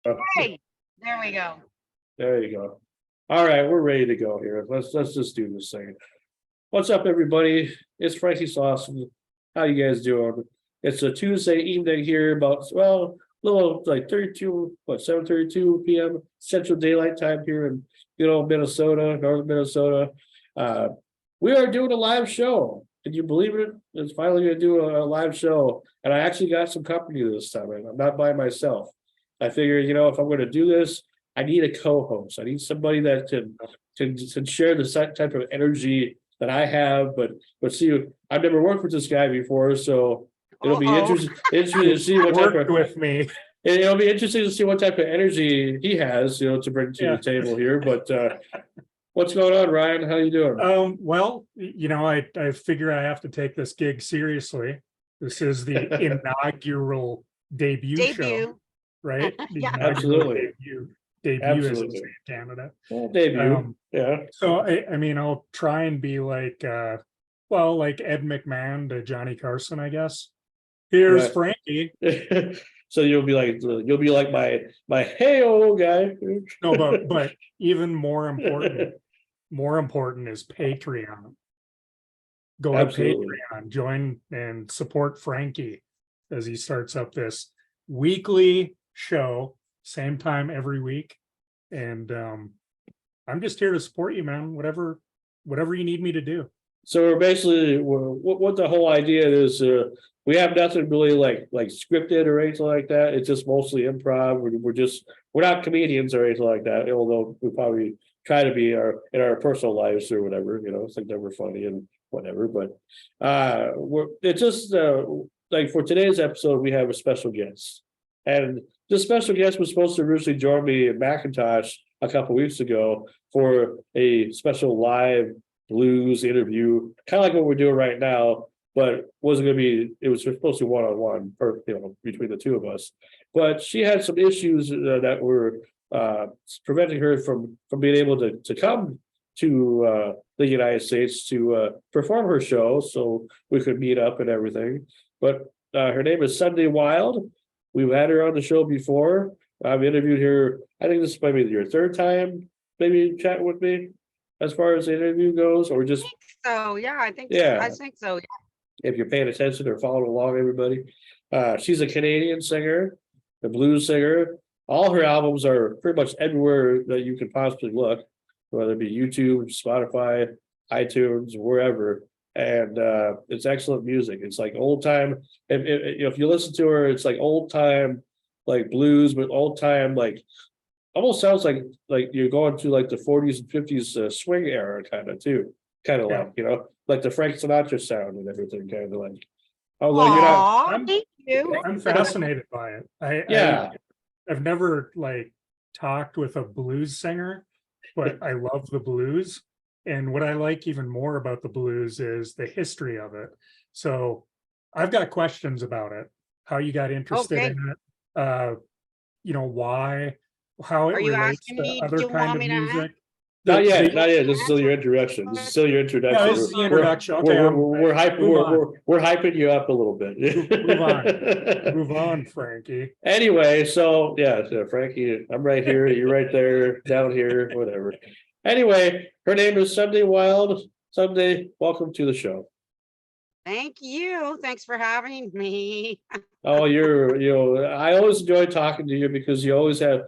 Hey, there we go. There you go. All right, we're ready to go here. Let's just do this thing. What's up, everybody? It's Franky Slawson. How you guys doing? It's a Tuesday evening here, about a little like 7:32 p.m. Central Daylight Time here in Minnesota, northern Minnesota. We are doing a live show. Can you believe it? It's finally going to do a live show, and I actually got some company this time. I'm not by myself. I figure, if I'm going to do this, I need a co-host. I need somebody that can share the type of energy that I have. But see, I've never worked with this guy before, so it'll be interesting to see what type of with me. It'll be interesting to see what type of energy he has, to bring to the table here. But what's going on, Ryan? How you doing? Well, I figure I have to take this gig seriously. This is the inaugural debut show, right? Yeah. Absolutely. Debut as in Canada. Well, debut. So I'll try and be like like Ed McMahon to Johnny Carson, I guess. Here's Frankie. So you'll be like my hey-o guy. No, but even more important is Patreon. Go to Patreon, join and support Frankie as he starts up this weekly show, same time every week. And I'm just here to support you, man. Whatever you need me to do. So we're basically what the whole idea is. We have nothing really like scripted or anything like that. It's just mostly improv. We're not comedians or anything like that. Although we probably try to be in our personal lives or whatever. Think that we're funny and whatever. But it's just like for today's episode, we have a special guest, and this special guest was supposed to originally join me in Macintosh a couple weeks ago for a special live blues interview, kind of like what we're doing right now, but wasn't going to be. It was supposed to be one-on-one, or between the two of us. But she had some issues that were preventing her from being able to come to the United States to perform her show, so we could meet up and everything. But her name is Sunday Wilde. We've had her on the show before. I've interviewed her. I think this might be your third time, maybe chatting with me, as far as the interview goes, or just. I think so. Yeah. If you're paying attention or following along, everybody. She's a Canadian singer, a blues singer. All her albums are pretty much everywhere that you could possibly look, whether it be YouTube, Spotify, iTunes, wherever. And it's excellent music. It's like old time. If you listen to her, it's like old time, like blues, but old time, like almost sounds like you're going to like the 40s and 50s swing era kind of too. Kind of like, like the Frank Sinatra sound and everything, kind of like. Thank you. I'm fascinated by it. I've never talked with a blues singer, but I love the blues. And what I like even more about the blues is the history of it. So I've got questions about it. How you got interested in it? Why? How it relates to other kind of music. Not yet. This is still your introduction. Yeah, this is the introduction. We're hyping you up a little bit. Move on, Frankie. Anyway, so Frankie, I'm right here. You're right there, down here, whatever. Anyway, her name is Sunday Wilde. Sunday, welcome to the show. Thank you. Thanks for having me. Oh, I always enjoy talking to you because you're always so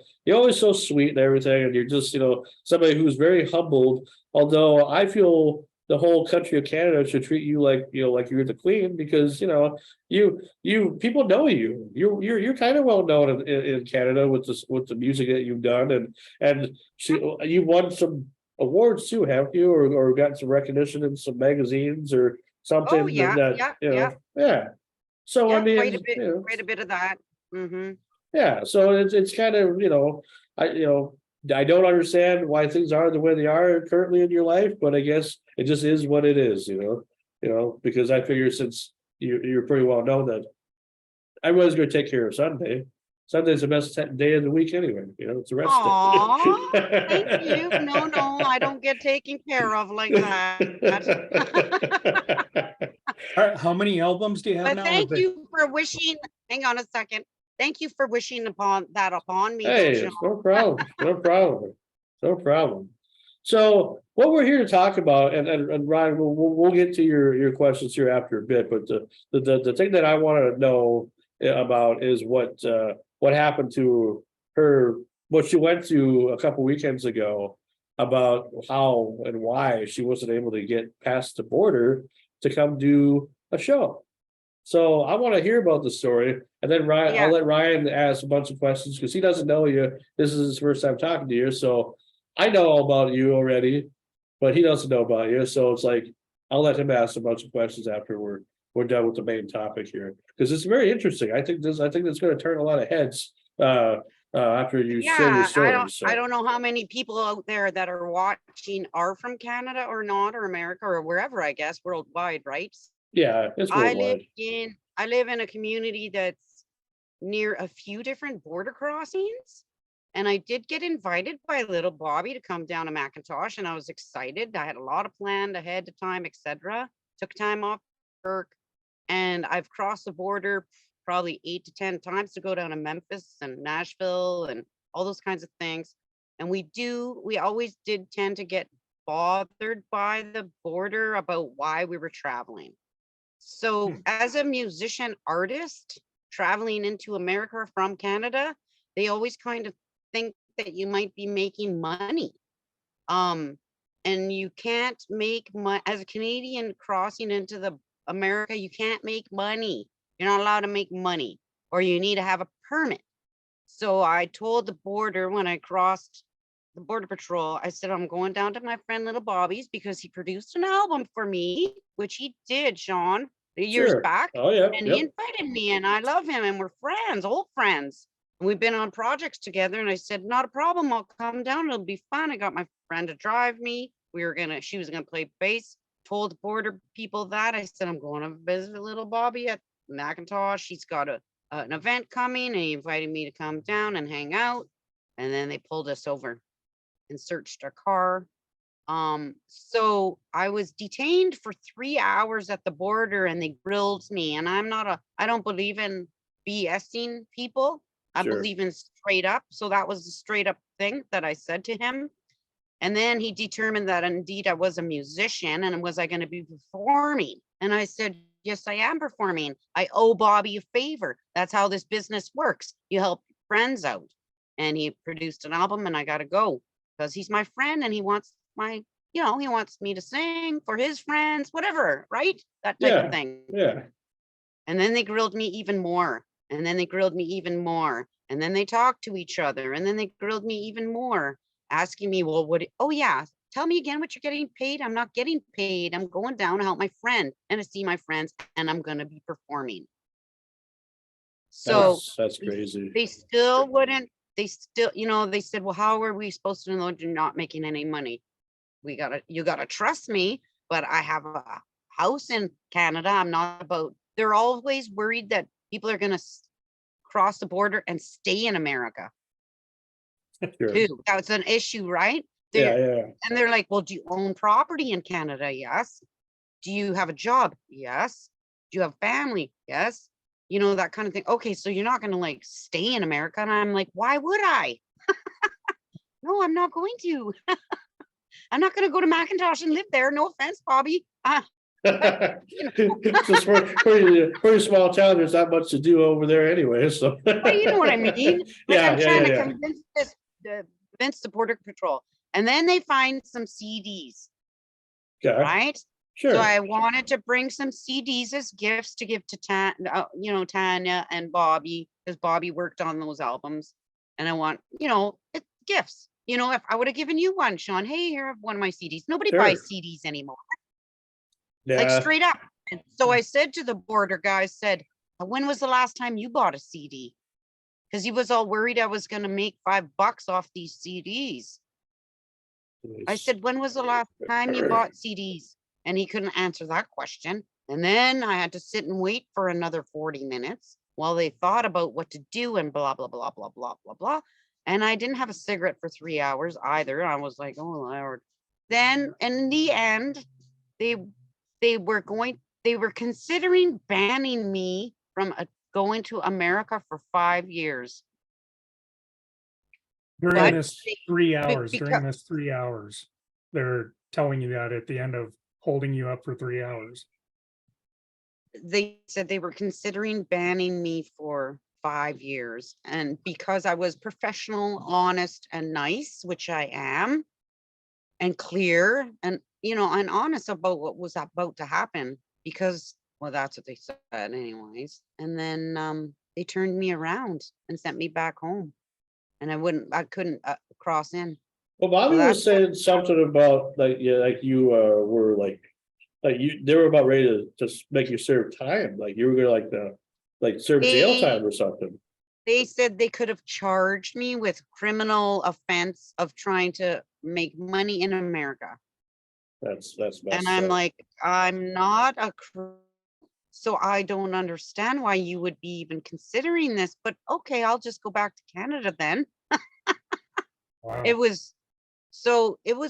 sweet and everything, and you're just, somebody who's very humbled. Although I feel the whole country of Canada should treat you like, like you're the queen, because you people know you. You're kind of well known in Canada with the music that you've done, and you won some awards too, haven't you, or gotten some recognition in some magazines or something? Oh yeah, yeah. So yeah, I mean, quite a bit of that. Mm-hmm. Yeah, so it's kind of I don't understand why things are the way they are currently in your life, but I guess it just is what it is, because I figure since you're pretty well known that everyone's going to take care of Sunday. Sunday's the best day of the week anyway. It's a rest day. Thank you. No, I don't get taken care of like that. How many albums do you have now? Thank you for wishing. Hang on a second. Thank you for wishing upon me. though, Hey, Sean. it's no problem, no problem, no problem. So what we're here to talk about, and Ryan, we'll get to your questions here after a bit, but the thing that I want to know about is what happened to her, what she went to a couple weekends ago, about how and why she wasn't able to get past the border to come do a show. So I want to hear about the story, and then Ryan, Yeah. I'll let Ryan ask a bunch of questions because he doesn't know you. This is his first time talking to you, so I know all about you already, but he doesn't know about you. So it's like I'll let him ask a bunch of questions after we're done with the main topic here, because it's very interesting. I think it's going to turn a lot of heads after you share your Yeah, story. So I don't know how many people out there that are watching are from Canada or not, or America or wherever, I guess, worldwide, right? yeah, it's I live worldwide. in a community that's near a few different border crossings. And I did get invited by little Bobby to come down to McIntosh, and I was excited. I had a lot of planned ahead of time, etc. Took time off work, and I've crossed the border probably 8 to 10 times to go down to Memphis and Nashville and all those kinds of things. And we always did tend to get bothered by the border about why we were traveling. So as a musician artist traveling into America from Canada, they always kind of think that you might be making money. And you can't make money as a Canadian crossing into the America, you can't make money. You're not allowed to make money, or you need to have a permit. So I told the border when I crossed the border patrol, I said, I'm going down to my friend Little Bobby's because he produced an album for me, which he did, Sean, years Sure. back. Oh yeah. And he Yep. invited me, and I love him, and we're friends, old friends. And we've been on projects together. And I said, not a problem. I'll come down. It'll be fun. I got my friend to drive me. She was gonna play bass. Told the border people that. I said, I'm going to visit little Bobby at McIntosh. He's got an event coming, and he invited me to come down and hang out. And then they pulled us over and searched our car. So I was detained for 3 hours at the border, and they grilled me. And I don't believe in BSing people. I Sure. believe in straight up. So that was the straight up thing that I said to him. And then he determined that indeed I was a musician, and was I going to be performing? And I said, yes, I am performing. I owe Bobby a favor. That's how this business works. You help friends out. And he produced an album, and I got to go because he's my friend, and he wants he wants me to sing for his friends, whatever, right? That type of thing. Yeah. And then they grilled me even more. And then they grilled me even more. And then they talked to each other. And then they grilled me even more, asking me, well, tell me again what you're getting paid. I'm not getting paid. I'm going down to help my friend and to see my friends, and I'm going to be performing. So that's crazy. they still wouldn't, they said, well, how are we supposed to know you're not making any money? You gotta trust me, but I have a house in Canada. They're always worried that people are going to cross the border and stay in America. Sure. Too. That's an issue, right? Yeah. And they're like, well, do you own property in Canada? Yes. Do you have a job? Yes. Do you have family? Yes. That kind of thing. Okay, so you're not going to stay in America. And I'm like, why would I? No, I'm not going to. I'm not going to go to McIntosh and live there. No offense, Bobby. Just for your small town, there's not much to do over there anyway. So well, you know what I mean. I'm trying to convince the border patrol, and then they find some CDs. Okay. Right. Sure. So I wanted to bring some CDs as gifts to give to Tanya and Bobby, because Bobby worked on those albums, and I want it's gifts. If I would have given you one, Sean, hey, here I have one of my CDs. Nobody buys CDs anymore. Yeah. Straight up. And so I said to the border guy, when was the last time you bought a CD? Because he was all worried I was going to make $5 off these CDs. I said, when was the last time you bought CDs? And he couldn't answer that question. And then I had to sit and wait for another 40 minutes while they thought about what to do and blah, blah, blah, blah, blah, blah, blah. And I didn't have a cigarette for 3 hours either. I was like, oh, Lord. Then in the end, they were considering banning me from going to America for 5 years. During But this 3 hours, because during this 3 hours, they're telling you that at the end of holding you up for 3 hours. they said they were considering banning me for 5 years, and because I was professional, honest, and nice, which I am, and clear, and and honest about what was about to happen, because well, that's what they said anyways. And then they turned me around and sent me back home, and I couldn't cross in. Well, Bobby So was saying something about like, yeah, like you were like they were about ready to just make you serve time, like you were gonna serve jail time or something. They said they could have charged me with criminal offense of trying to make money in America. That's And messed I'm up. like, I'm not a so I don't understand why you would be even considering this, but okay, I'll just go back to Canada then. Wow. It was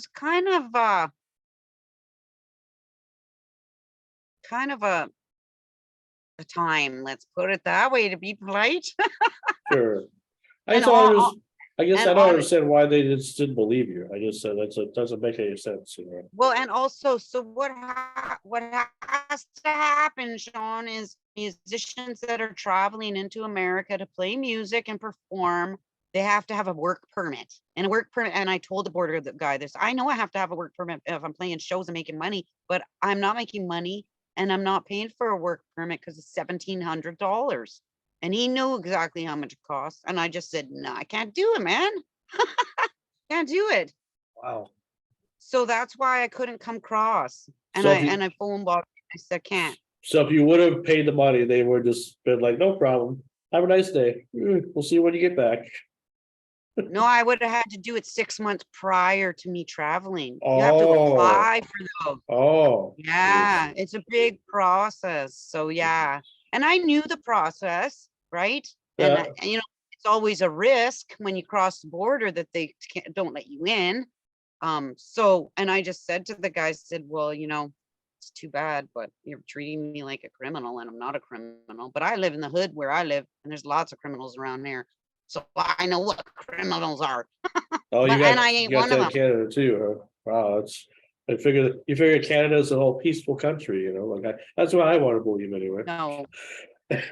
kind of a time, let's put it that way, to be polite. Sure. I And guess I guess and I don't on understand why they just didn't believe you. I just said that doesn't make any sense, you know. well, and also, so what has to happen, Sean, is musicians that are traveling into America to play music and perform, they have to have a work permit. And a work permit, and I told the border guy this, I know I have to have a work permit if I'm playing shows and making money, but I'm not making money and I'm not paying for a work permit because it's $1,700. And he knew exactly how much it costs. And I just said, no, I can't do it, man. Can't do it. Wow. So that's why I couldn't come across. And So if you- I phoned Bob. I said, can't. So if you would have paid the money, they would just been like, no problem. Have a nice day. We'll see you when you get back. No, I would have had to do it 6 months prior to me traveling. You have to Oh. apply for those. Oh. Yeah, it's a big process. So yeah. And I knew the process, right? And Yeah. it's always a risk when you cross the border that they don't let you in. So, and I just said to the guy, said, well, it's too bad, but you're treating me like a criminal, and I'm not a criminal, but I live in the hood where I live, and there's lots of criminals around here. So I know what criminals are. Oh, and I you ain't got one that of in them. Canada too, huh? Wow, you figure Canada's a whole peaceful country, that's what I want to believe anyway. No.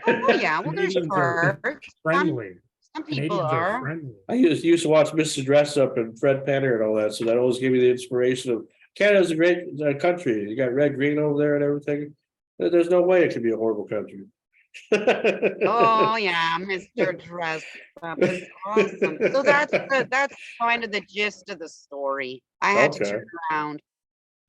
Oh yeah, well there's Canadians are parts. friendly. Some people Canadians are are. friendly. I used to watch Mr. Dress Up and Fred Penner and all that, so that always gave me the inspiration of Canada's a great country. You got red, green over there and everything. There's no way it could be a horrible country. Oh yeah, Mr. Dress Up is awesome. So that's kind of the gist of the story. I had to Okay. turn around.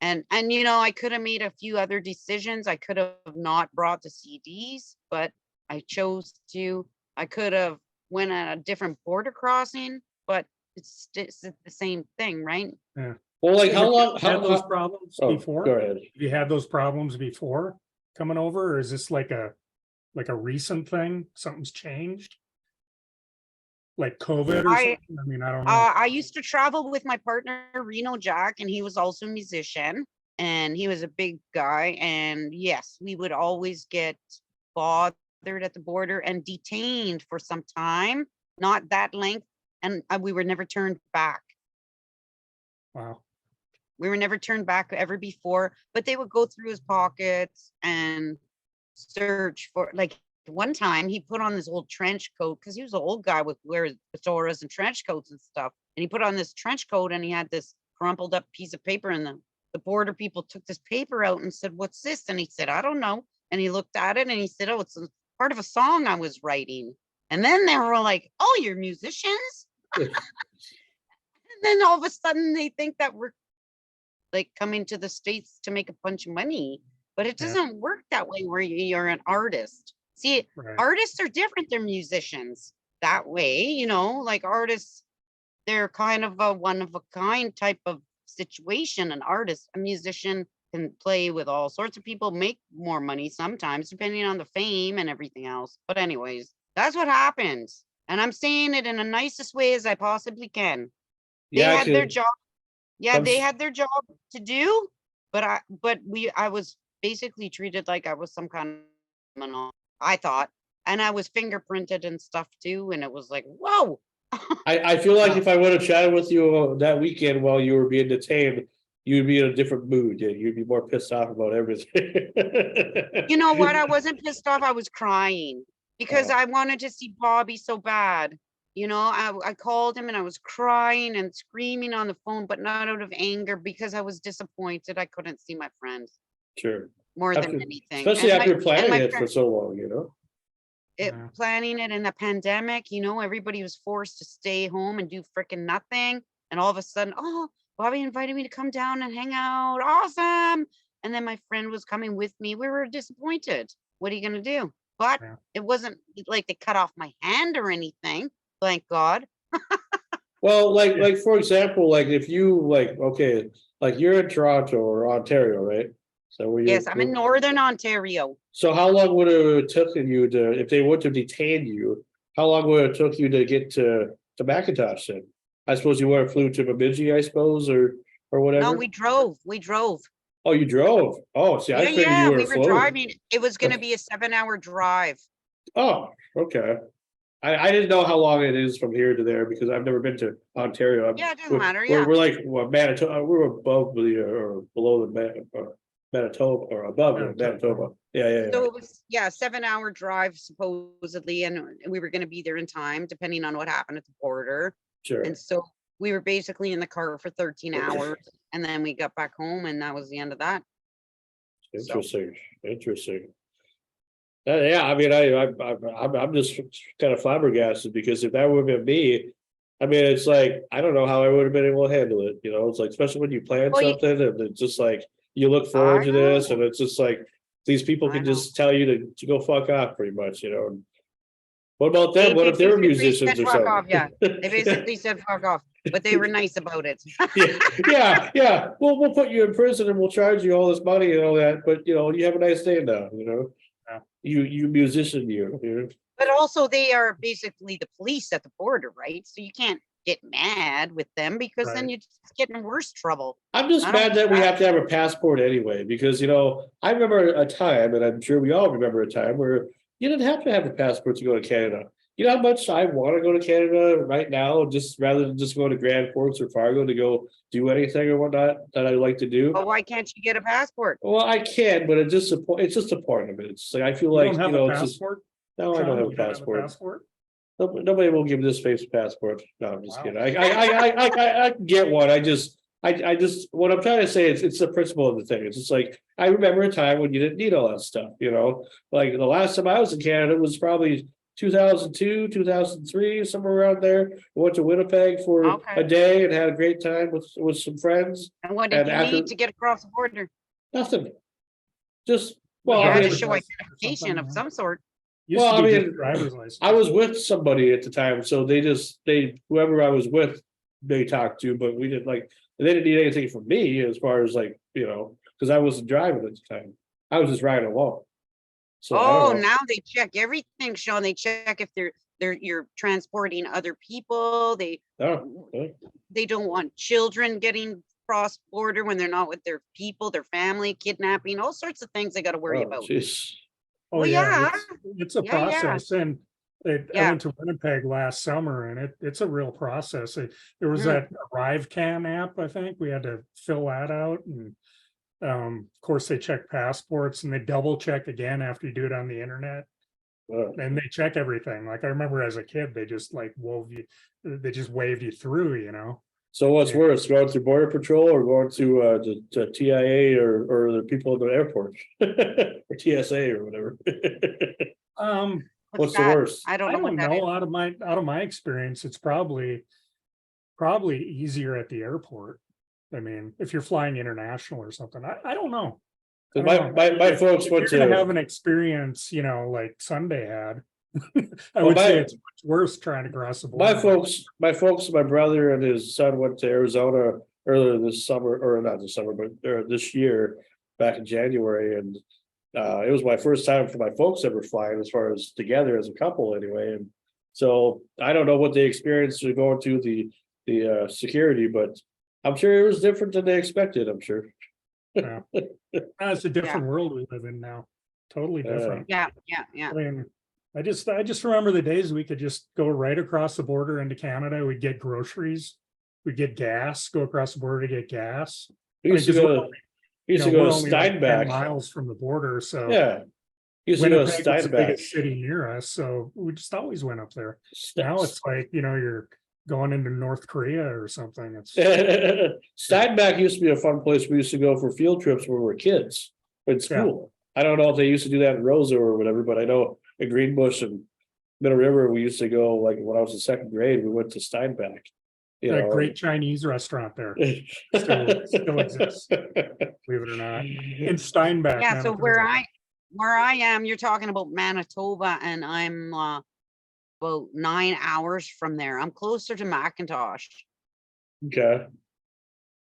And I could have made a few other decisions. I could have not brought the CDs, but I chose to. I could have went on a different border crossing, but it's the same thing, right? Yeah. Well, like how long? Had those problems Oh, before? go ahead. Have you had those problems before coming over, or is this like a recent thing? Something's changed? Like COVID or something? I mean, I don't know. I used to travel with my partner, Reno Jack, and he was also a musician, and he was a big guy. And yes, we would always get bothered at the border and detained for some time, not that length. And we were never turned back. Wow. We were never turned back ever before, but they would go through his pockets and search for, like, one time he put on this old trench coat because he was an old guy with wears fedoras and trench coats and stuff. And he put on this trench coat and he had this crumpled up piece of paper, and the border people took this paper out and said, "What's this?" And he said, "I don't know." And he looked at it and he said, "Oh, it's a part of a song I was writing." And then they were like, "Oh, you're musicians?" And then all of a sudden they think that we're like coming to the States to make a bunch of money, but it Yeah. doesn't work that way where you're an artist. See, Right. artists are different than musicians that way, like artists, they're kind of a one of a kind type of situation. An artist, a musician can play with all sorts of people, make more money sometimes, depending on the fame and everything else. But anyways, that's what happens. And I'm saying it in the nicest way as I possibly can. They Yeah, had their job. Yeah, I'm they s- had their job to do, but I was basically treated like I was some kind of criminal. I thought. And I was fingerprinted and stuff too. And it was like, whoa. I feel like if I would have chatted with you that weekend while you were being detained, you'd be in a different mood. You'd be more pissed off about everything. You know what? I wasn't pissed off. I was crying because I wanted to see Bobby so bad. You know, I called him and I was crying and screaming on the phone, but not out of anger because I was disappointed. I couldn't see my friend Sure. more After, than anything. especially And after my planning it for friend, so long, you know? planning it in a pandemic, you know, everybody was forced to stay home and do freaking nothing. And all of a sudden, oh, Bobby invited me to come down and hang out. Awesome. And then my friend was coming with me. We were disappointed. What are you going to do? But it wasn't like they cut off my hand or anything. Thank God. Well, like for example, like if you like, okay, like you're in Toronto or Ontario, right? So where you? Yes, I'm in Northern Ontario. So how long would it have taken you to, if they would have detained you, how long would it took you to get to McIntosh then? I suppose you would have flew to Bemidji, I suppose, or whatever. No, we drove. Oh, you drove? Oh, see, I figured you were we were floating. driving. It was going to be a 7-hour drive. Oh, okay. I didn't know how long it is from here to there because I've never been to Ontario. Yeah, it doesn't matter. Yeah. We're like Manitoba. We're above the or below the Manitoba or above Manitoba. Yeah. So it was 7-hour drive supposedly, and we were going to be there in time, depending on what happened at the border. Sure. And so we were basically in the car for 13 hours, and then we got back home, and that was the end of that. Interesting. Yeah, I mean, I'm just kind of flabbergasted because if that would have been me, I mean, it's like I don't know how I would have been able to handle it. You know, it's like especially when you plan something and it's just like you look forward to this, and it's just like these people can just tell you to go fuck off, pretty much. You know. What about them? What if they were musicians or something? Off, yeah, they basically said fuck off, but they were nice about it. yeah. We'll put you in prison and we'll charge you all this money and all that, but you know, you have a nice day now. You know. You musician, you know. But also they are basically the police at the border, right? So you can't get mad with them because then you just get in worse trouble. I'm just mad that we have to have a passport anyway, because you know, I remember a time, and I'm sure we all remember a time where you didn't have to have a passport to go to Canada. You know how much I want to go to Canada right now, just rather than just go to Grand Forks or Fargo to go do anything or whatnot that I like to do. But why can't you get a passport? Well, I can, but it's just a part of it. It's like I feel like you know, it's just no, I don't have a passport. Nobody will give this face a passport. No, I'm just kidding. I can get one. I just what I'm trying to say is it's the principle of the thing. It's just like I remember a time when you didn't need all that stuff, you know. Like the last time I was in Canada was probably 2002, 2003, somewhere around there. I went to Winnipeg for a day and had a great time with some friends. And what did you need to get across the border? Nothing. Just you had to show identification of some sort. Well, I mean, I was with somebody at the time, so whoever I was with, they talked to, but we didn't they didn't need anything from me as far as like, you know, because I wasn't driving at the time. I was just riding along. So now they check everything, Sean. They check if you're transporting other people. They don't want children getting cross border when they're not with their people, their family, kidnapping, all sorts of things they got to worry about. Geez. Oh yeah, it's a process, and I went to Winnipeg last summer, and it's a real process. There was that ArriveCan app, I think we had to fill that out, and of course they check passports, and they double check again after you do it on the internet, and they check everything. Like I remember as a kid, they just waved you through, you know. So what's worse, going through Border Patrol or going to TIA or the people at the airport or TSA or whatever? What's the worst? I don't know. Out of my experience, it's probably easier at the airport. I mean, if you're flying international or something, I don't know. My folks went to have an experience, you know, like Sunday had. I would say it's much worse trying to cross the border. My brother and his son went to Arizona earlier this summer, or not this summer, but this year, back in January, and it was my first time for my folks ever flying, as far as together as a couple, anyway. And so I don't know what they experienced going through the security, but I'm sure it was different than they expected. I'm sure. It's a different world we live in now. Totally different. Yeah. I mean, I just remember the days we could just go right across the border into Canada. We'd get groceries, we'd get gas, go across the border to get gas. We used to go. We used to go we're to only like 10 Steinbach. miles from the border, so Yeah. Used to go to Winnipeg was the Steinbach. biggest city near us, so we just always went up there. Now it's like, you're going into North Korea or something. It's Steinbach used to be a fun place we used to go for field trips when we were kids in school. I don't know if they used to do that in Rosa or whatever, but I know in Greenbush and Middle River, we used to go, like when I was in second grade, we went to Steinbach. a great Chinese restaurant there. Still exists, believe it or not. In Steinbach. Yeah, so Manitoba. where I am, you're talking about Manitoba, and I'm about 9 hours from there. I'm closer to McIntosh. Okay. So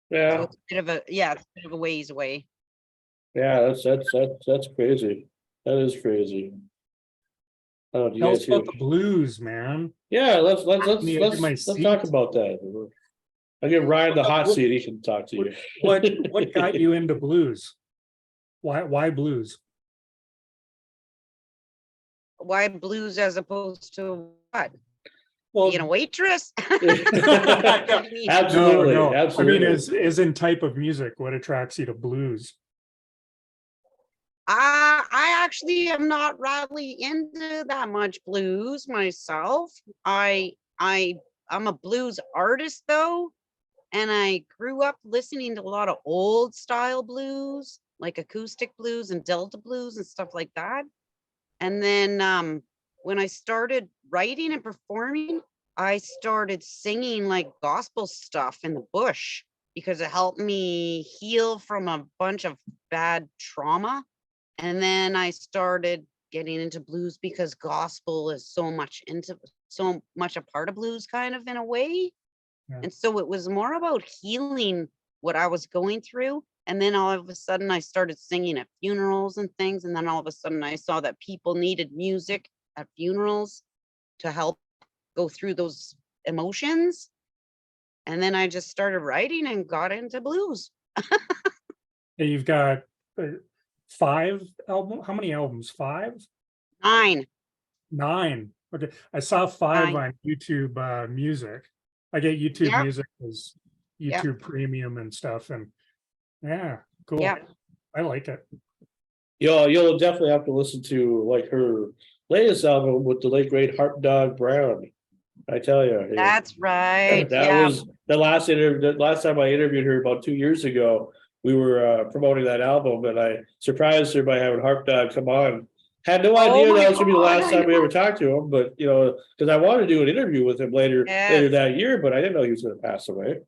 Yeah, it's a bit of a ways away. yeah, that's crazy. That is crazy. Oh, do you Tell guys us hear? about the blues, man. Yeah, let's Me, I get my talk seat. about that. I'll give Ryan the hot seat. He can talk to you. What got you into blues? Why blues? Why blues as opposed to what? Well, Being a waitress? Absolutely, no. absolutely. I mean, as in type of music, what attracts you to blues? I actually am not really into that much blues myself. I'm a blues artist though, and I grew up listening to a lot of old style blues, like acoustic blues and Delta blues and stuff like that. And then when I started writing and performing, I started singing like gospel stuff in the bush because it helped me heal from a bunch of bad trauma. And then I started getting into blues because gospel is so much a part of blues kind of in a way. Yeah. And so it was more about healing what I was going through. And then all of a sudden I started singing at funerals and things. And then all of a sudden I saw that people needed music at funerals to help go through those emotions. And then I just started writing and got into blues. Yeah, you've got 5 albums. How many albums? 5? 9. 9. Okay, I saw 5 9. on YouTube Music. I get YouTube Yep. Music as Yep. YouTube Premium and stuff, and yeah, cool. Yep. I like it. You'll definitely have to listen to like her latest album with the late great Harp Dog Brown. I tell you, That's right. that Yeah. was the last interview. The last time I interviewed her about 2 years ago, we were promoting that album, and I surprised her by having Harp Dog come on. Had no idea my that was gonna be the God, last I time we ever talked to him, but because I wanted to do an interview with him later Yes. that year, but I didn't know he was gonna pass away.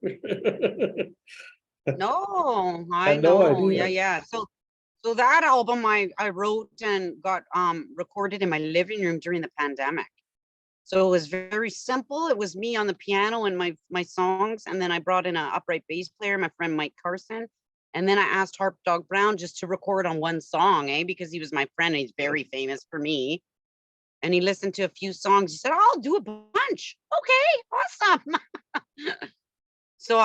No, I Had no know. idea. Yeah. So that album I wrote and got recorded in my living room during the pandemic. So it was very simple. It was me on the piano and my songs, and then I brought in an upright bass player, my friend Mike Carson. And then I asked Harp Dog Brown just to record on one song, because he was my friend and he's very famous for me. And he listened to a few songs. He said, I'll do a bunch. Okay, awesome. So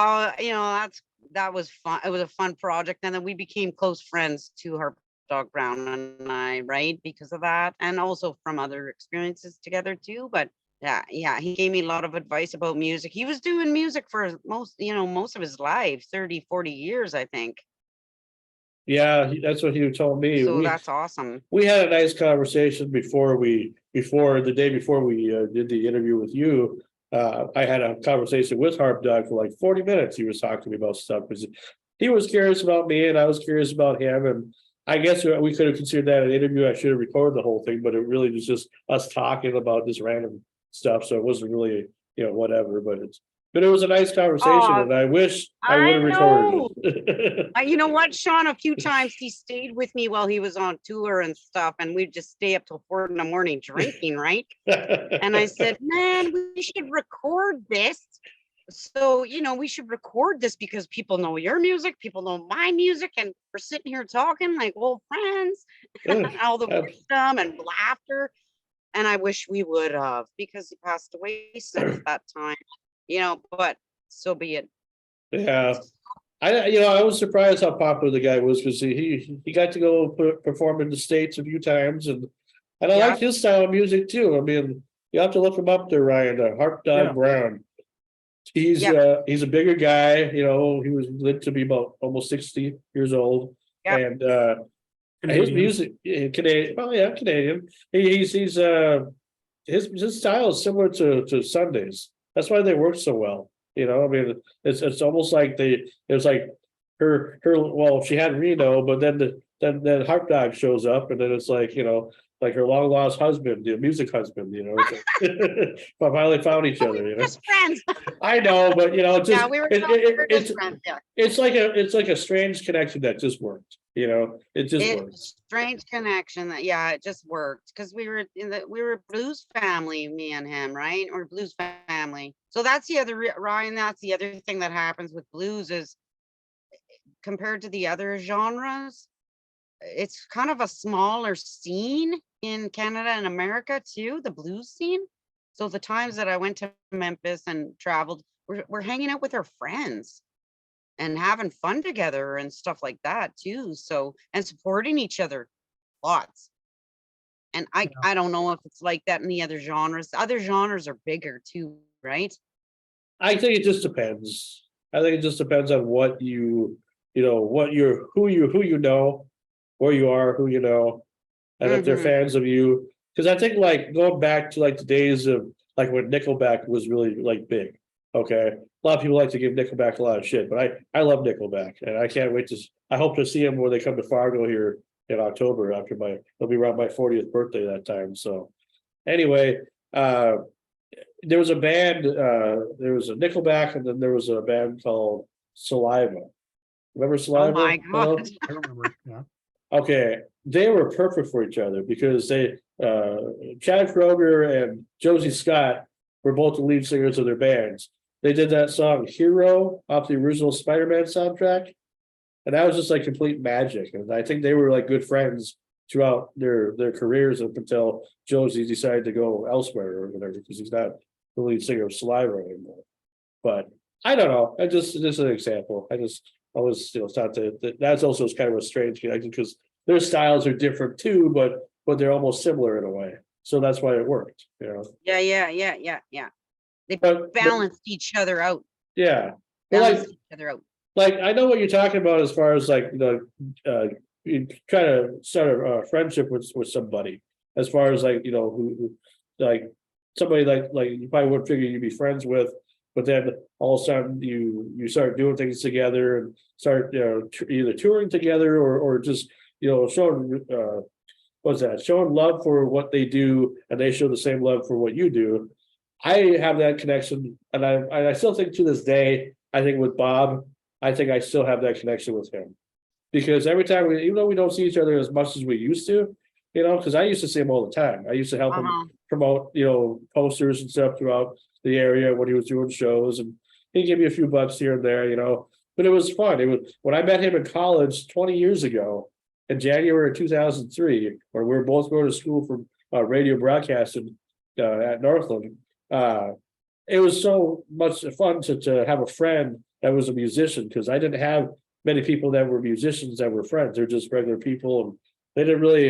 that was fun. It was a fun project. And then we became close friends to Harp Dog Brown and I, right? Because of that. And also from other experiences together too. But yeah, he gave me a lot of advice about music. He was doing music for most of his life, 30, 40 years, I think. Yeah, that's what he told me. So that's awesome. We had a nice conversation before the day before we did the interview with you. I had a conversation with Harp Dog for like 40 minutes. He was talking to me about stuff because he was curious about me and I was curious about him. And I guess we could have considered that an interview. I should have recorded the whole thing, but it really was just us talking about this random stuff. So it wasn't really, whatever, but it was a nice conversation, and I wish I would have recorded it. You know what, Sean? A few times he stayed with me while he was on tour and stuff, and we'd just stay up till 4 a.m. drinking, right? And I said, man, we should record this. So, we should record this because people know your music, people know my music, and we're sitting here talking like old friends, all the wisdom and laughter. And I wish we would have, because he passed away since that time. But so be it. Yeah, I was surprised how popular the guy was because he got to go perform in the States a few times, and And I Yeah. like his style of music too. I mean, you have to look him up there, Ryan, Harp Dog Yeah. Brown. He's a bigger guy, he was lived to be about almost 60 years old. Yep. And his Canadian. music Canadian, well, yeah, Canadian. He's his style is similar to Sundays. That's why they work so well. I mean, it's almost like it was like her well, she had Reno, but then Harp Dog shows up, and then it's like, like her long lost husband, the music husband, but finally found each other, Just friends. I know, but just Yeah, we were just friends. Yeah. it's like a strange connection that just worked. It just works. Strange connection that it just worked because we were a blues family, me and him, right? We're a blues family. So that's the other Ryan. That's the other thing that happens with blues is compared to the other genres, it's kind of a smaller scene in Canada and America too, the blues scene. So the times that I went to Memphis and traveled, we're hanging out with our friends and having fun together and stuff like that too. So, and supporting each other lots. And I don't know if it's like that in the other genres. Other genres are bigger too, right? I think it just depends. I think it just depends on what who you know, where you are, who you know, and if they're fans of you. Because I think like going back to like the days of like when Nickelback was really like big. Okay, a lot of people like to give Nickelback a lot of shit, but I love Nickelback, and I can't wait I hope to see them when they come to Fargo here in October after it'll be around my 40th birthday that time. So anyway, there was a band, there was a Nickelback, and then there was a band called Saliva. Remember Saliva? Oh my Hello? God. I remember. Yeah. Okay, they were perfect for each other because Chad Kroeger and Josie Scott were both the lead singers of their bands. They did that song Hero off the original Spider-Man soundtrack. And that was just like complete magic. And I think they were like good friends throughout their careers up until Josie decided to go elsewhere or whatever, because he's not the lead singer of Saliva anymore. But I don't know. Just an example. I was thought that's also kind of a strange connection because their styles are different too, but they're almost similar in a way. So that's why it worked. Yeah. They But balanced each other out. yeah. But Balanced each other out. like I know what you're talking about as far as like you try to start a friendship with somebody, as far as like who like somebody like you probably wouldn't figure you'd be friends with, but then all of a sudden you start doing things together and start either touring together or just showing showing love for what they do, and they show the same love for what you do. I have that connection, and I still think to this day, I think with Bob, I think I still have that connection with him, because every time even though we don't see each other as much as we used to, because I used to see him all the time. I used to help him promote, posters and stuff throughout the area when he was doing shows, and he'd give me a few bucks here and there, but it was fun. It was when I met him in college 20 years ago in January of 2003, when we were both going to school for radio broadcasting at Northland. It was so much fun to have a friend that was a musician, because I didn't have many people that were musicians that were friends. They're just regular people, and they didn't really,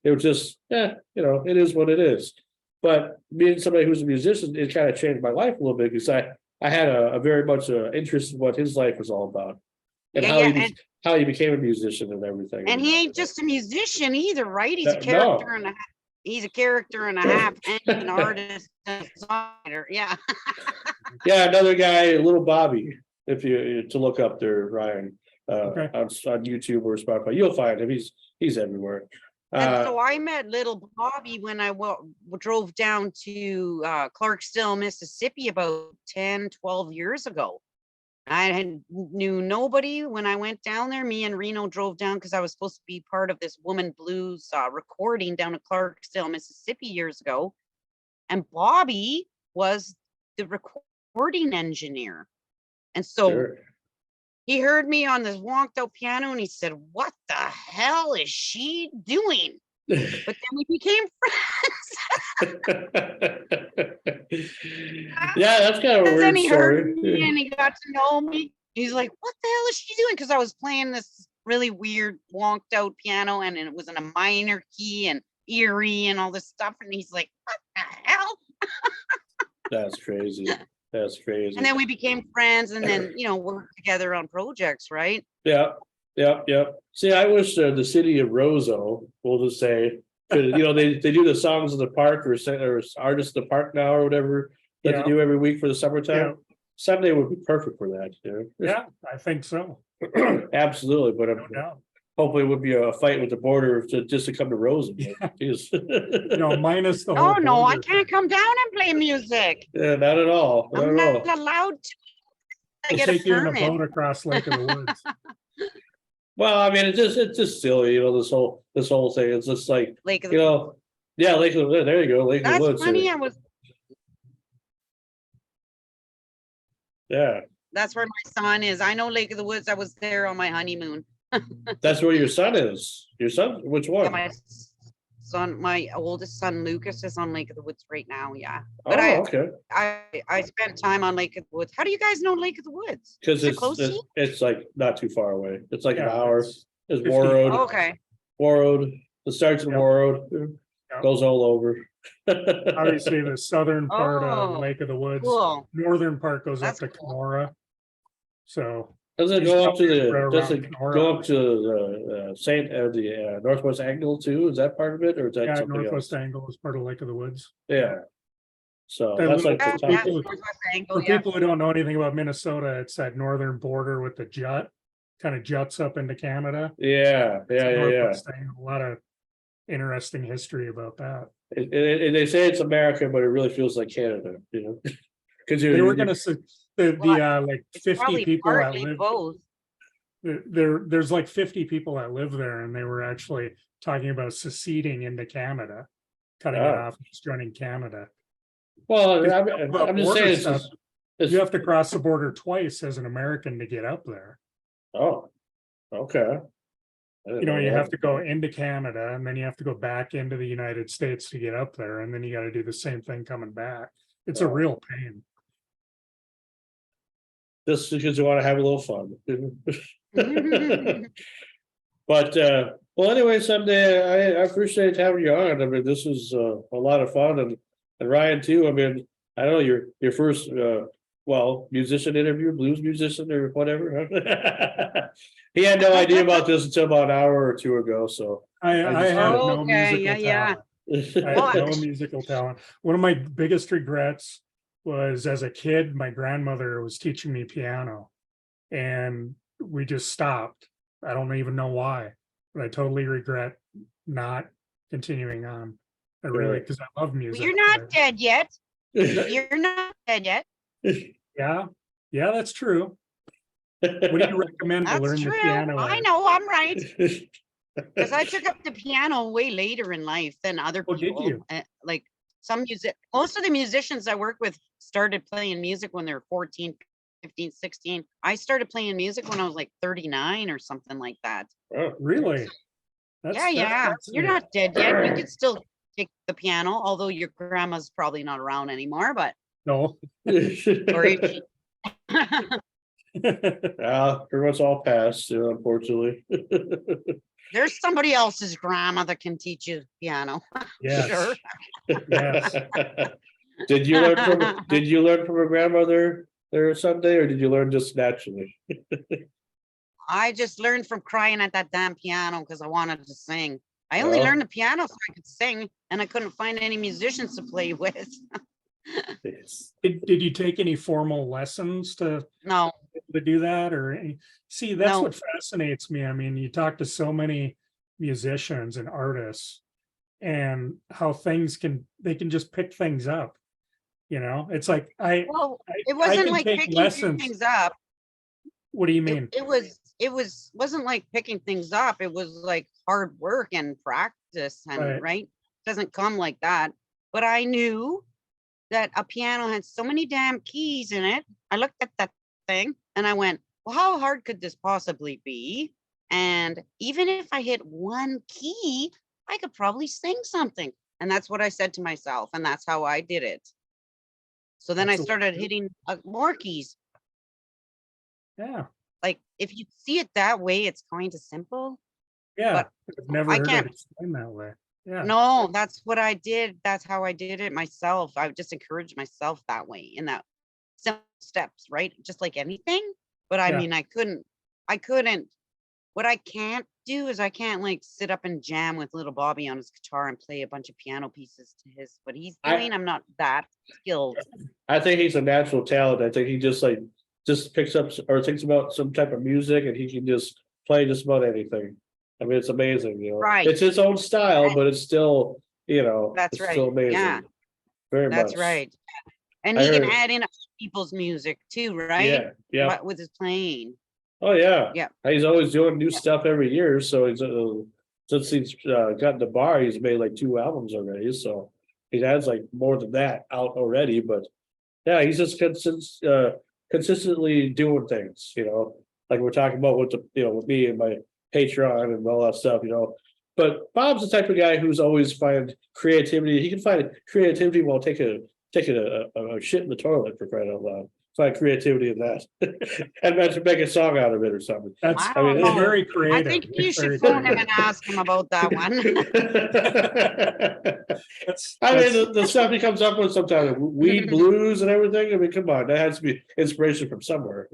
it was just, it is what it is. But being somebody who's a musician, it kind of changed my life a little bit, because I had a very much interest in what his life was all about, and how he became a musician and everything. And he ain't just a musician either, right? He's a character and he's a character and a half, and an artist and a songwriter. Yeah. Yeah, another guy, Little Bobby, if you to look up there, Ryan, Okay. on YouTube or Spotify, you'll find him. He's everywhere. And so I met Little Bobby when I drove down to Clarksville, Mississippi about 10, 12 years ago. I knew nobody when I went down there. Me and Reno drove down because I was supposed to be part of this woman blues recording down at Clarksville, Mississippi years ago. And Bobby was the recording engineer. And so he heard me on this wonked out piano and he said, "What the hell is she doing?" But then we became friends. Yeah, that's kind of a weird then he story. heard me and he got to know me. He's like, "What the hell is she doing?" Because I was playing this really weird wonked out piano, and it was in a minor key, and eerie and all this stuff. And he's like, what the hell? That's crazy. That's crazy. And then we became friends and then, worked together on projects, right? Yeah. See, I wish the city of Roseau, we'll just say, they do the songs in the park or artists in the park now or whatever that they do every week for the summertime. Yeah. Sunday would be perfect for that. Yeah, I think so. Absolutely, but No doubt. hopefully it would be a fight with the border just to come to Roseau. Minus the Oh whole no, I border can't come down and play music. Yeah, not at all. Not I'm at all. not allowed to. I thing. get a Take you in a permit. boat across Lake of the Woods. Well, I mean, it's just silly, this whole thing. It's just like, Lake of the yeah, Lake of the Woods. There you go, Lake of the That's Woods. funny. Yeah, That's where my son is. I know Lake of the Woods. I was there on my honeymoon. that's where your son is. Your son, which Yeah, one? my son, my oldest son Lucas is on Lake of the Woods right now. Yeah, Oh, but okay. I spent time on Lake of the Woods. How do you guys know Lake of the Woods? Because Is it close to you? it's like not too far away. It's like an Yeah, hour. it's It's 50 Warroad. Oh, okay. Warroad. It starts in Yep. Warroad. Yep. Goes all over. Obviously, the southern part of Oh, Lake of the Woods, Cool. northern part goes That's up to cool. Kenora. So Does it He's go up to probably the? right Does around it Kenora. go up to the northwest angle too? Is that part of it, or is that yeah, something Northwest else? Angle is part of Lake of the Woods. Yeah. So That that's little- like the Yeah, top. yeah, people- Northwest Angle, For yeah. people who don't know anything about Minnesota, it's that northern border with the jut, kind of juts up into Canada. Yeah. Northwest Angle, a lot of interesting history about that. They say it's America, but it really feels like Canada. Because They were gonna say like It's 50 probably people that partly live both. there's like 50 people that live there, and they were actually talking about seceding into Canada, cutting it Oh. off, and just joining Canada. Well, It's I'm about just border saying. stuff. You have to cross the border twice as an American to get up there. Oh, okay. I didn't know You that. have to go into Canada, and then you have to go back into the United States to get up there, and then you got to do the same thing coming back. It's a Wow. real pain. Just because you want to have a little fun. But well, anyway, someday I appreciate having you on. I mean, this was a lot of fun, and Ryan too. I mean, I don't know your first musician interview, blues musician or whatever. He had no idea about this until about an hour or two ago. So I just- have Oh, no okay, musical yeah. talent. I have no musical talent. One of my biggest regrets was as a kid, my grandmother was teaching me piano, and we just stopped. I don't even know why, but I totally regret not continuing on. I really, because I love Well, music. you're not dead yet. You're not dead yet. Yeah, that's true. What do you recommend to That's learn true. the piano? I at? know I'm right. Because I took up the piano way later in life than other Oh, did people. you? Like most of the musicians I work with started playing music when they were 14, 15, 16. I started playing music when I was like 39 or something like that. Oh, Really? Yeah. You're fascinating. not dead yet. You could still take the piano, although your grandma's probably not around anymore, but No. or if she- pretty much all passed, unfortunately. there's somebody else's grandma that can teach you piano. Yes. Sure. Yes. Did you learn from a grandmother there someday, or did you learn just naturally? I just learned from crying at that damn piano because I wanted to sing. I only Oh. learned the piano so I could sing, and I couldn't find any musicians to play with. Yes. Did you take any formal lessons to No, do that, or see? That's No. what fascinates me. I mean, you talk to so many musicians and artists, and how they can just pick things up. It's like well, it I wasn't can like take picking lessons. things up. What do you mean? It wasn't like picking things up. It was like hard work and practice, and Right. doesn't come like that. But I knew that a piano had so many damn keys in it. I looked at that thing and I went, well, how hard could this possibly be? And even if I hit one key, I could probably sing something. And that's what I said to myself. And that's how I did it. So then I That's a- started hitting more keys. Yeah, Like if you see it that way, it's kind of simple. yeah. But I've never I heard can't- it explained that way. Yeah. No, that's what I did. That's how I did it myself. I just encouraged myself that way in that simple steps, right? Just like anything. But I Yeah. mean, I couldn't. What I can't do is I can't like sit up and jam with little Bobby on his guitar and play a bunch of piano pieces to his what he's doing. I'm not that skilled. I think he's a natural talent. I think he just picks up or thinks about some type of music and he can just play just about anything. I mean, it's amazing, you know. Right. It's his own style, but it's still, you know, That's it's still right. amazing. Yeah, Very that's much. right. And I he can heard- add in other people's music too, right? Yeah. But with his playing. Oh yeah. Yeah. He's always doing new stuff every year. So he's since he's gotten the bar, he's made like 2 albums already. So he has like more than that out already. But yeah, he's just consistently doing things, you know, like we're talking about with the, you know, with me and my Patreon and all that stuff, you know. But Bob's the type of guy who's always find creativity. He can find creativity while taking a shit in the toilet, for crying out loud. Find creativity in that, and then to make a song out of it or something. That's I don't mean, know. very I creative. think you It's very should phone him creative. and ask him about that one. I mean, the stuff he comes up with sometimes, weed blues and everything. I mean, come on, that has to be inspiration from somewhere.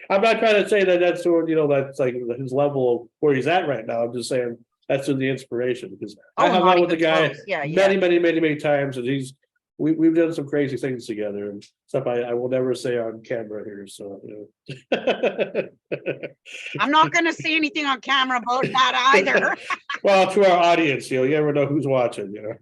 I'm not trying to say that that's sort of, you know, that's like his level of where he's at right now. I'm just saying that's the inspiration because I Oh, hung not out with the even guy close. Yeah, many times, and we've done some crazy things together and stuff I will never say on camera here. So, you know. I'm not going to say anything on camera about that either. Well, to our audience, you know, you never know who's watching, you know.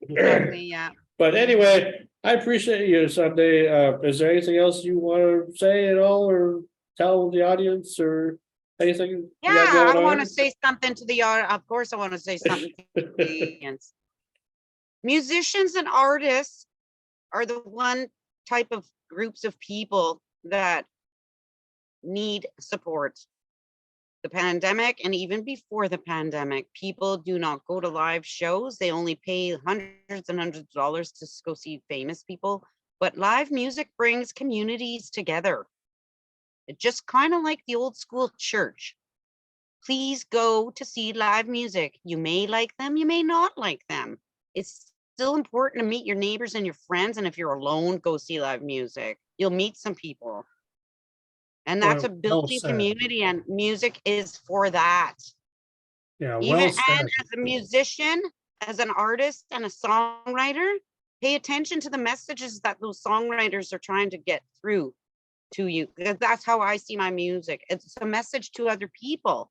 Exactly. Yeah. But anyway, I appreciate you, Sunday. Is there anything else you want to say at all, or tell the audience, or anything? you got Yeah, I going want on? to say something to the of course I want to say something to the audience. Musicians and artists are the one type of groups of people that need support. The pandemic and even before the pandemic, people do not go to live shows. They only pay hundreds and hundreds of dollars to go see famous people. But live music brings communities together. It just kind of like the old school church. Please go to see live music. You may like them, you may not like them. It's still important to meet your neighbors and your friends. And if you're alone, go see live music. You'll meet some people. And that's a Well building said. community, and music is for that. Yeah, Even well and said. as a musician, as an artist and a songwriter, pay attention to the messages that those songwriters are trying to get through to you. Because that's how I see my music. It's a message to other people,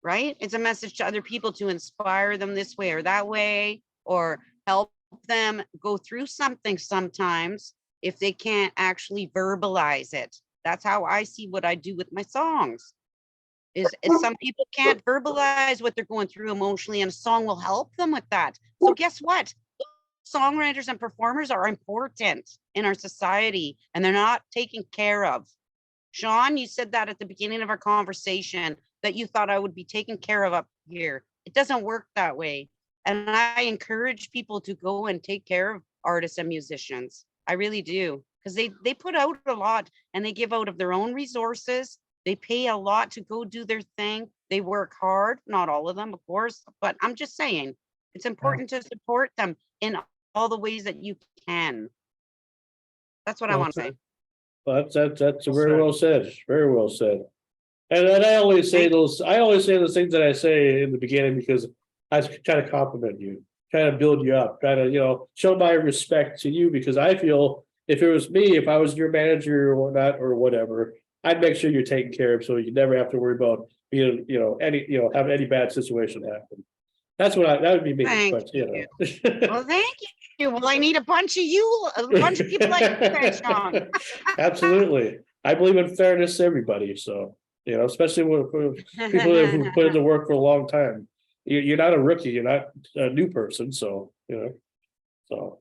right? It's a message to other people to inspire them this way or that way, or help them go through something sometimes if they can't actually verbalize it. That's how I see what I do with my songs. Is some people can't verbalize what they're going through emotionally, and a song will help them with that. So guess what? Songwriters and performers are important in our society, and they're not taken care of. Sean, you said that at the beginning of our conversation, that you thought I would be taken care of up here. It doesn't work that way. And I encourage people to go and take care of artists and musicians. I really do, because they put out a lot and they give out of their own resources. They pay a lot to go do their thing. They work hard, not all of them, of course, but I'm just saying it's important to support them in all the ways that you can. That's what I Well want to said. say. Well, that's Well very said. well said. Very well said. And then I always say those things that I say in the beginning because I try to compliment you, try to build you up, try to, you know, show my respect to you because I feel if it was me, if I was your manager or whatnot or whatever, I'd make sure you're taken care of so you never have to worry about being, you know, have any bad situation happen. That's what that would be me. Thank But you know. Well, thank you. Well, I need a bunch of people like that, Sean. Absolutely. I believe in fairness to everybody. So, you know, especially with people who put in the work for a long time. You're not a rookie, you're not a new person. So, you know, so.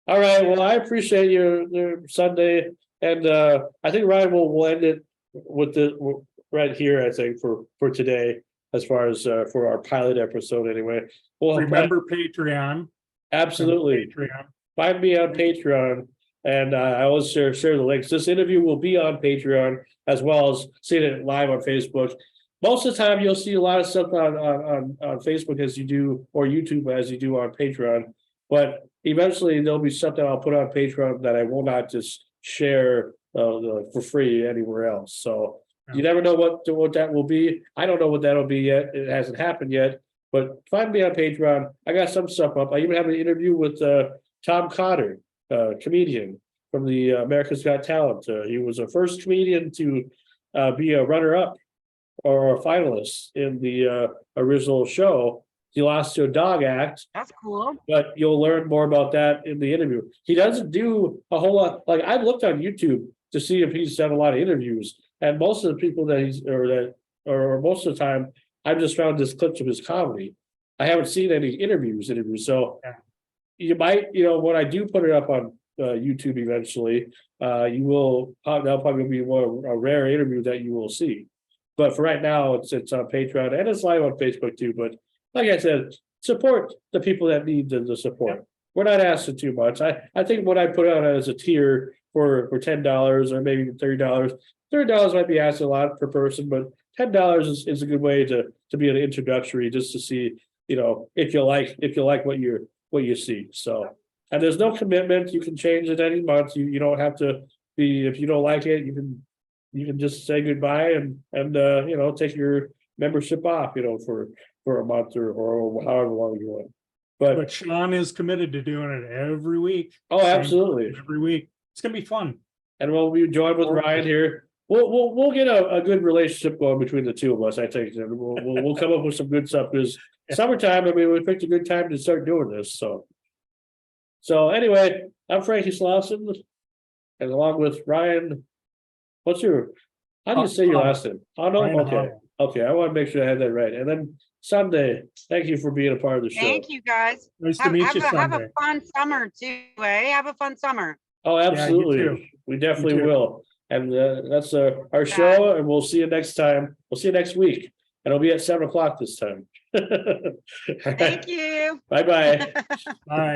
All right. Well, I appreciate your Sunday. And I think Ryan will end it with right here, I think, for today, as far as for our pilot episode anyway. Well, Remember Patreon. absolutely. Patreon. Find me on Patreon. And I always share the links. This interview will be on Patreon as well as seeing it live on Facebook. Most of the time, you'll see a lot of stuff on Facebook as you do, or YouTube as you do on Patreon. But eventually, there'll be something I'll put on Patreon that I will not just share for free anywhere else. So you never know what that will be. I don't know what that'll be yet. It hasn't happened yet. But find me on Patreon. I got some stuff up. I even have an interview with Tom Cotter, comedian from the America's Got Talent. He was the first comedian to be a runner-up or a finalist in the original show. He lost to a dog act. That's cool. But you'll learn more about that in the interview. He doesn't do a whole lot. Like, I've looked on YouTube to see if he's done a lot of interviews, and most of the people that most of the time, I've just found just clips of his comedy. I haven't seen any interviews. So you might, when I do put it up on YouTube eventually, you will, that'll probably be a rare interview that you will see. But for right now, it's on Patreon and it's live on Facebook too. But like I said, support the people that need the support. We're not asking too much. I think what I put out as a tier for $10 or maybe $30. $30 might be asking a lot per person, but $10 is a good way to be an introductory, just to see, if you like what you see. So, and there's no commitment. You can change it any month. You don't have to be, if you don't like it, you can just say goodbye and take your membership off, for a month or however long you want. But Sean is committed to doing it every week. Oh, absolutely. Every week. It's gonna be fun. And we'll be joined with Ryan here. We'll get a good relationship going between the two of us, I think. And we'll come up with some good stuff, because summertime, we picked a good time to start doing this. So anyway, I'm Franky Slawson, and along with Ryan, how do you say your last name? Okay. Okay, I want to make sure I had that right. And then Sunday, thank you for being a part of the show. Thank you, guys. Nice to meet you, Have Sunday. a fun summer too, eh? Have a fun summer. Oh, absolutely. you too. We definitely You too. will. And that's our show, and we'll see you next time. We'll see you next week. And it'll be at 7:00 this time. Thank you. Bye-bye. Bye.